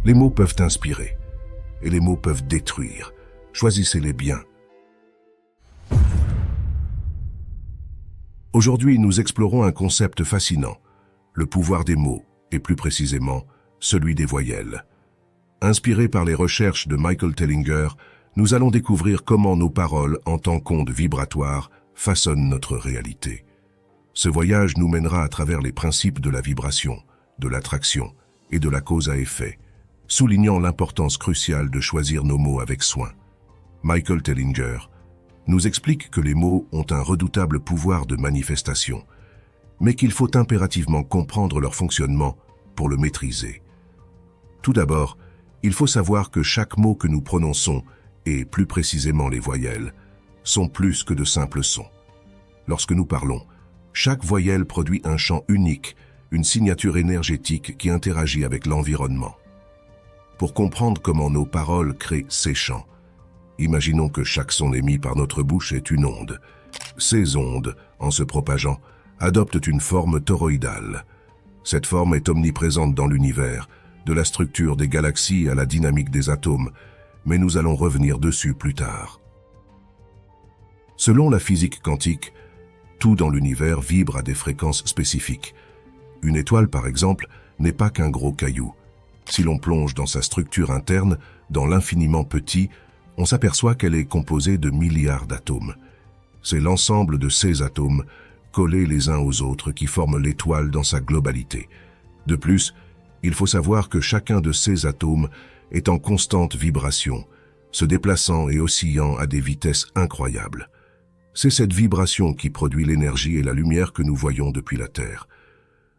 Les mots peuvent inspirer, et les mots peuvent détruire. Choisissez-les bien. Aujourd'hui, nous explorons un concept fascinant, le pouvoir des mots, et plus précisément, celui des voyelles. Inspiré par les recherches de Michael Tellinger, nous allons découvrir comment nos paroles, en tant qu'ondes vibratoires, façonnent notre réalité. Ce voyage nous mènera à travers les principes de la vibration, de l'attraction et de la cause à effet, soulignant l'importance cruciale de choisir nos mots avec soin. Michael Tellinger nous explique que les mots ont un redoutable pouvoir de manifestation, mais qu'il faut impérativement comprendre leur fonctionnement pour le maîtriser. Tout d'abord, il faut savoir que chaque mot que nous prononçons, et plus précisément les voyelles, sont plus que de simples sons. Lorsque nous parlons, chaque voyelle produit un chant unique, une signature énergétique qui interagit avec l'environnement. Pour comprendre comment nos paroles créent ces chants, imaginons que chaque son émis par notre bouche est une onde. Ces ondes, en se propageant, adoptent une forme toroïdale. Cette forme est omniprésente dans l'univers, de la structure des galaxies à la dynamique des atomes, mais nous allons revenir dessus plus tard. Selon la physique quantique, tout dans l'univers vibre à des fréquences spécifiques. Une étoile, par exemple, n'est pas qu'un gros caillou. Si l'on plonge dans sa structure interne, dans l'infiniment petit, on s'aperçoit qu'elle est composée de milliards d'atomes. C'est l'ensemble de ces atomes, collés les uns aux autres, qui forment l'étoile dans sa globalité. De plus, il faut savoir que chacun de ces atomes est en constante vibration, se déplaçant et oscillant à des vitesses incroyables. C'est cette vibration qui produit l'énergie et la lumière que nous voyons depuis la Terre.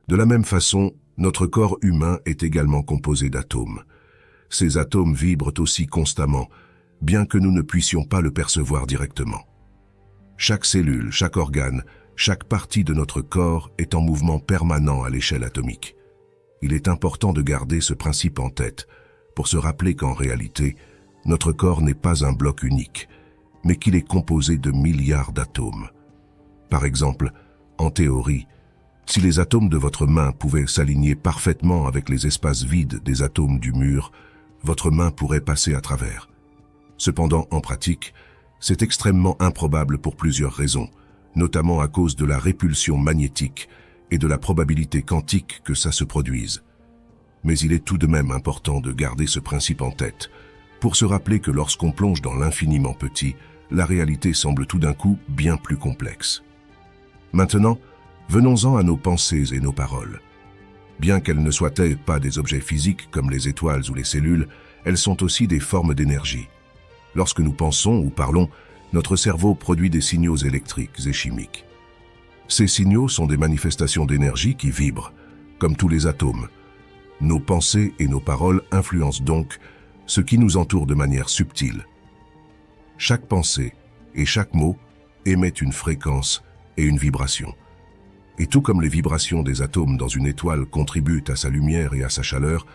De la même façon, notre corps humain est également composé d'atomes. Ces atomes vibrent aussi constamment, bien que nous ne puissions pas le percevoir directement. Chaque cellule, chaque organe, chaque partie de notre corps est en mouvement permanent à l'échelle atomique. Il est important de garder ce principe en tête, pour se rappeler qu'en réalité, notre corps n'est pas un bloc unique, mais qu'il est composé de milliards d'atomes. Par exemple, en théorie, si les atomes de votre main pouvaient s'aligner parfaitement avec les espaces vides des atomes du mur, votre main pourrait passer à travers. Cependant, en pratique, c'est extrêmement improbable pour plusieurs raisons, notamment à cause de la répulsion magnétique et de la probabilité quantique que ça se produise. Mais il est tout de même important de garder ce principe en tête, pour se rappeler que lorsqu'on plonge dans l'infiniment petit, la réalité semble tout d'un coup bien plus complexe. Maintenant, venons-en à nos pensées et nos paroles. Bien qu'elles ne soient pas des objets physiques comme les étoiles ou les cellules, elles sont aussi des formes d'énergie. Lorsque nous pensons ou parlons, notre cerveau produit des signaux électriques et chimiques. Ces signaux sont des manifestations d'énergie qui vibrent, comme tous les atomes. Nos pensées et nos paroles influencent donc ce qui nous entoure de manière subtile. Chaque pensée et chaque mot émettent une fréquence et une vibration. Et tout comme les vibrations des atomes dans une étoile contribuent à sa lumière et à sa chaleur,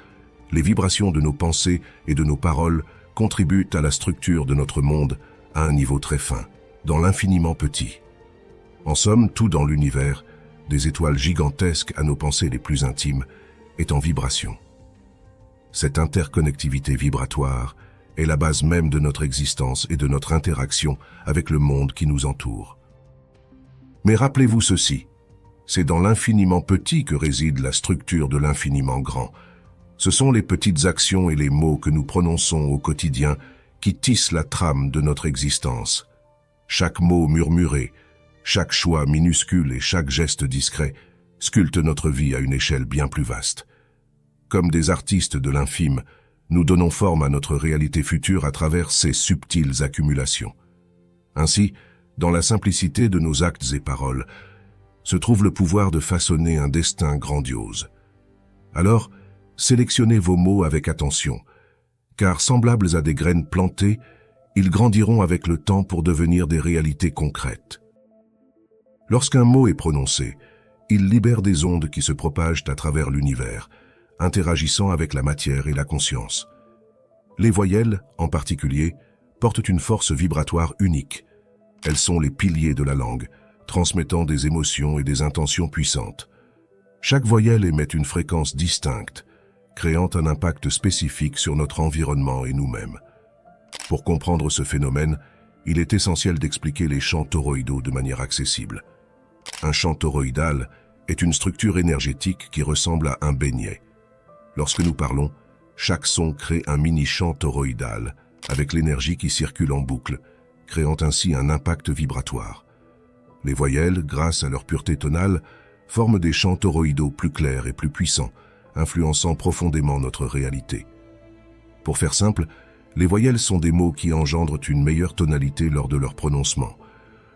les vibrations de nos pensées et de nos paroles contribuent à la structure de notre monde à un niveau très fin, dans l'infiniment petit. En somme, tout dans l'univers, des étoiles gigantesques à nos pensées les plus intimes, est en vibration. Cette interconnectivité vibratoire est la base même de notre existence et de notre interaction avec le monde qui nous entoure. Mais rappelez-vous ceci, c'est dans l'infiniment petit que réside la structure de l'infiniment grand. Ce sont les petites actions et les mots que nous prononçons au quotidien qui tissent la trame de notre existence. Chaque mot murmuré, chaque choix minuscule et chaque geste discret sculptent notre vie à une échelle bien plus vaste. Comme des artistes de l'infime, nous donnons forme à notre réalité future à travers ces subtiles accumulations. Ainsi, dans la simplicité de nos actes et paroles, se trouve le pouvoir de façonner un destin grandiose. Alors, sélectionnez vos mots avec attention, car semblables à des graines plantées, ils grandiront avec le temps pour devenir des réalités concrètes. Lorsqu'un mot est prononcé, il libère des ondes qui se propagent à travers l'univers, interagissant avec la matière et la conscience. Les voyelles, en particulier, portent une force vibratoire unique. Elles sont les piliers de la langue, transmettant des émotions et des intentions puissantes. Chaque voyelle émet une fréquence distincte, créant un impact spécifique sur notre environnement et nous-mêmes. Pour comprendre ce phénomène, il est essentiel d'expliquer les champs toroïdaux de manière accessible. Un champ toroïdal est une structure énergétique qui ressemble à un beignet. Lorsque nous parlons, chaque son crée un mini-champ toroïdal avec l'énergie qui circule en boucle, créant ainsi un impact vibratoire. Les voyelles, grâce à leur pureté tonale, forment des champs toroïdaux plus clairs et plus puissants, influençant profondément notre réalité. Pour faire simple, les voyelles sont des mots qui engendrent une meilleure tonalité lors de leur prononcement.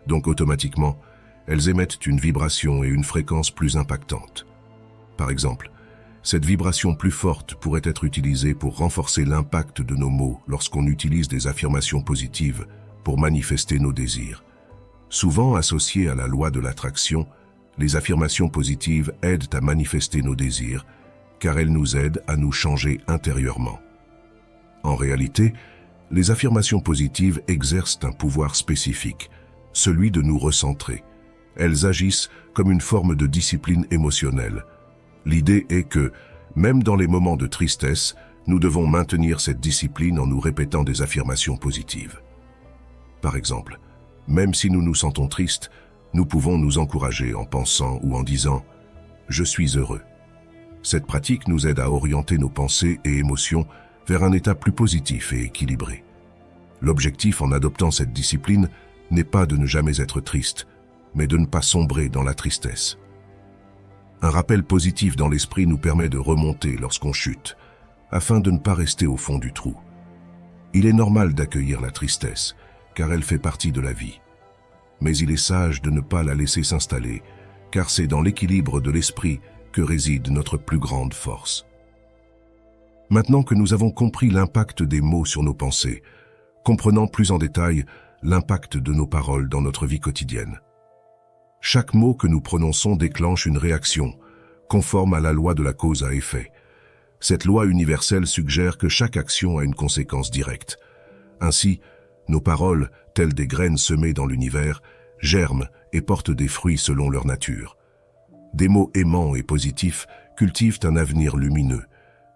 Donc automatiquement, elles émettent une vibration et une fréquence plus impactantes. Par exemple, cette vibration plus forte pourrait être utilisée pour renforcer l'impact de nos mots lorsqu'on utilise des affirmations positives pour manifester nos désirs. Souvent associées à la loi de l'attraction, les affirmations positives aident à manifester nos désirs, car elles nous aident à nous changer intérieurement. En réalité, les affirmations positives exercent un pouvoir spécifique, celui de nous recentrer. Elles agissent comme une forme de discipline émotionnelle. L'idée est que, même dans les moments de tristesse, nous devons maintenir cette discipline en nous répétant des affirmations positives. Par exemple, même si nous nous sentons tristes, nous pouvons nous encourager en pensant ou en disant « Je suis heureux ». Cette pratique nous aide à orienter nos pensées et émotions vers un état plus positif et équilibré. L'objectif en adoptant cette discipline n'est pas de ne jamais être triste, mais de ne pas sombrer dans la tristesse. Un rappel positif dans l'esprit nous permet de remonter lorsqu'on chute, afin de ne pas rester au fond du trou. Il est normal d'accueillir la tristesse, car elle fait partie de la vie. Mais il est sage de ne pas la laisser s'installer, car c'est dans l'équilibre de l'esprit que réside notre plus grande force. Maintenant que nous avons compris l'impact des mots sur nos pensées, comprenons plus en détail l'impact de nos paroles dans notre vie quotidienne. Chaque mot que nous prononçons déclenche une réaction, conforme à la loi de la cause à effet. Cette loi universelle suggère que chaque action a une conséquence directe. Ainsi, nos paroles, telles des graines semées dans l'univers, germent et portent des fruits selon leur nature. Des mots aimants et positifs cultivent un avenir lumineux,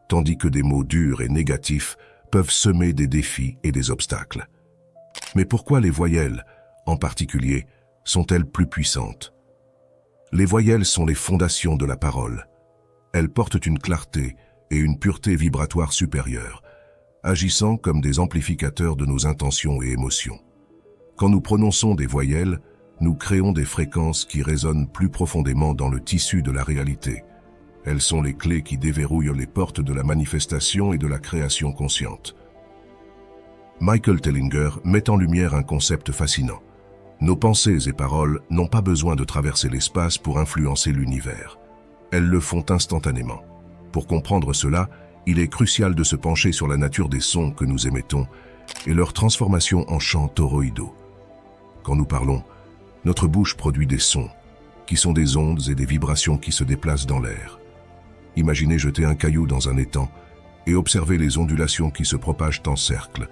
tandis que des mots durs et négatifs peuvent semer des défis et des obstacles. Mais pourquoi les voyelles, en particulier, sont-elles plus puissantes? Les voyelles sont les fondations de la parole. Elles portent une clarté et une pureté vibratoire supérieure, agissant comme des amplificateurs de nos intentions et émotions. Quand nous prononçons des voyelles, nous créons des fréquences qui résonnent plus profondément dans le tissu de la réalité. Elles sont les clés qui déverrouillent les portes de la manifestation et de la création consciente. Michael Tellinger met en lumière un concept fascinant. Nos pensées et paroles n'ont pas besoin de traverser l'espace pour influencer l'univers. Elles le font instantanément. Pour comprendre cela, il est crucial de se pencher sur la nature des sons que nous émettons et leur transformation en champs toroïdaux. Quand nous parlons, notre bouche produit des sons, qui sont des ondes et des vibrations qui se déplacent dans l'air. Imaginez jeter un caillou dans un étang et observer les ondulations qui se propagent en cercle.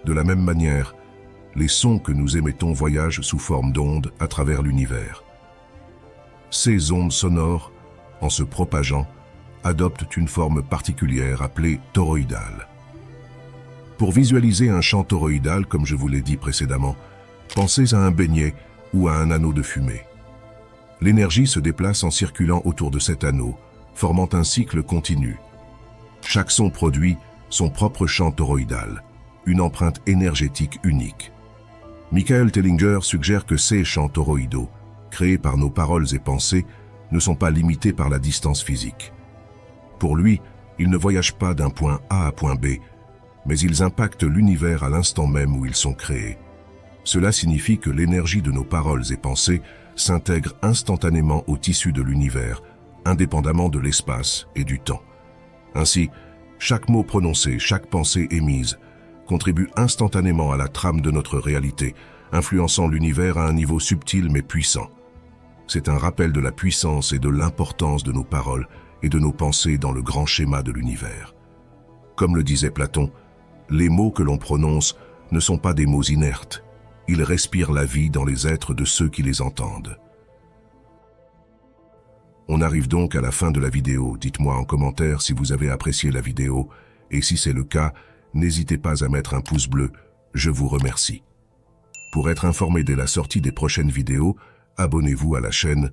De la même manière, les sons que nous émettons voyagent sous forme d'ondes à travers l'univers. Ces ondes sonores, en se propageant, adoptent une forme particulière appelée toroïdale. Pour visualiser un champ toroïdal, comme je vous l'ai dit précédemment, pensez à un beignet ou à un anneau de fumée. L'énergie se déplace en circulant autour de cet anneau, formant un cycle continu. Chaque son produit son propre champ toroïdal, une empreinte énergétique unique. Michael Tellinger suggère que ces champs toroïdaux, créés par nos paroles et pensées, ne sont pas limités par la distance physique. Pour lui, ils ne voyagent pas d'un point A à point B, mais ils impactent l'univers à l'instant même où ils sont créés. Cela signifie que l'énergie de nos paroles et pensées s'intègre instantanément au tissu de l'univers, indépendamment de l'espace et du temps. Ainsi, chaque mot prononcé, chaque pensée émise, contribue instantanément à la trame de notre réalité, influençant l'univers à un niveau subtil mais puissant. C'est un rappel de la puissance et de l'importance de nos paroles et de nos pensées dans le grand schéma de l'univers. Comme le disait Platon, les mots que l'on prononce ne sont pas des mots inertes. Ils respirent la vie dans les êtres de ceux qui les entendent. On arrive donc à la fin de la vidéo. Dites-moi en commentaire si vous avez apprécié la vidéo, et si c'est le cas, n'hésitez pas à mettre un pouce bleu. Je vous remercie. Pour être informé dès la sortie des prochaines vidéos, abonnez-vous à la chaîne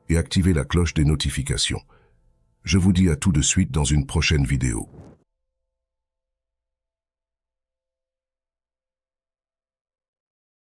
et activez la cloche des notifications. Je vous dis à tout de suite dans une prochaine vidéo.